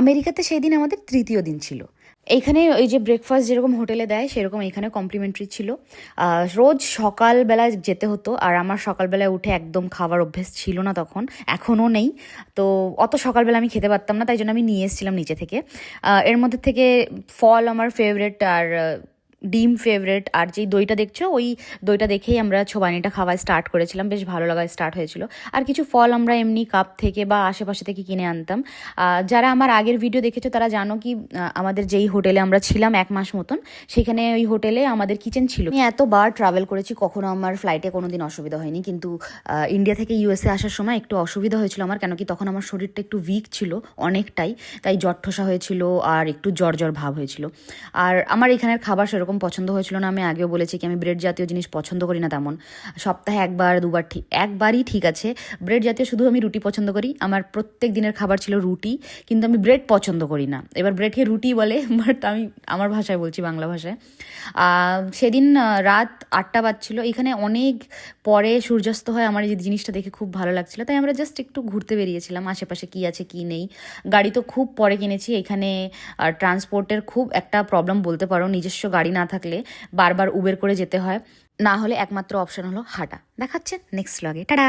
আমেরিকাতে সেই দিন আমাদের তৃতীয় দিন ছিল। এইখানে ওই যে ব্রেকফাস্ট যেরকম হোটেলে দেয় সেরকম এইখানে কমপ্লিমেন্টারি ছিল। রোজ সকালবেলায় যেতে হতো, আর আমার সকালবেলায় উঠে একদম খাবার অভ্যেস ছিল না তখন, এখনও নেই। তো অত সকালবেলা আমি খেতে পারতাম না, তাই জন্য আমি নিয়ে এসেছিলাম নিচে থেকে। এর মধ্যে থেকে ফল আমার ফেভারেট, আর ডিম ফেভারেট, আর যেই দইটা দেখছো ওই দইটা দেখেই আমরা ছোবানিটা খাওয়া স্টার্ট করেছিলাম, বেশ ভালো লাগা স্টার্ট হয়েছিল। আর কিছু ফল আমরা এমনি কাপ থেকে বা আশেপাশে থেকে কিনে আনতাম। যারা আমার আগের ভিডিও দেখেছো তারা জানো কি আমাদের যেই হোটেলে আমরা ছিলাম 1 মাস মতন, সেখানে ওই হোটেলে আমাদের কিচেন ছিল। আমি এতবার ট্রাভেল করেছি, কখনো আমার ফ্লাইটে কোনো দিন অসুবিধা হয়নি, কিন্তু ইন্ডিয়া থেকে ইউএসএ আসার সময় একটু অসুবিধা হয়েছিল আমার, কেন কি তখন আমার শরীরটা একটু উইক ছিল অনেকটাই, তাই জ্বর ঠোসা হয়েছিল আর একটু জ্বর জ্বর ভাব হয়েছিল। আর আমার এখানের খাবার সেরকম পছন্দ হয়েছিল না। আমি আগেও বলেছি কি আমি ব্রেড জাতীয় জিনিস পছন্দ করি না তেমন। সপ্তাহে একবার দুবার ঠিক, একবারই ঠিক আছে। ব্রেড জাতীয় শুধু আমি রুটি পছন্দ করি, আমার প্রত্যেক দিনের খাবার ছিল রুটি, কিন্তু আমি ব্রেড পছন্দ করি না। এবার ব্রেডকে রুটি বলে, বাট আমি আমার ভাষায় বলছি, বাংলা ভাষায়। সেদিন রাত 8টা বাজছিল, এখানে অনেক পরে সূর্যাস্ত হয়। আমার এই জিনিসটা দেখে খুব ভালো লাগছিল, তাই আমরা জাস্ট একটু ঘুরতে বেরিয়েছিলাম আশেপাশে কী আছে কী নেই। গাড়ি তো খুব পরে কিনেছি, এখানে ট্রান্সপোর্টের খুব একটা প্রবলেম বলতে পারো। নিজস্ব গাড়ি না থাকলে বারবার উবের করে যেতে হয়, না হলে একমাত্র অপশন হলো হাঁটা। দেখাচ্ছে নেক্সট ব্লগে, টাটা।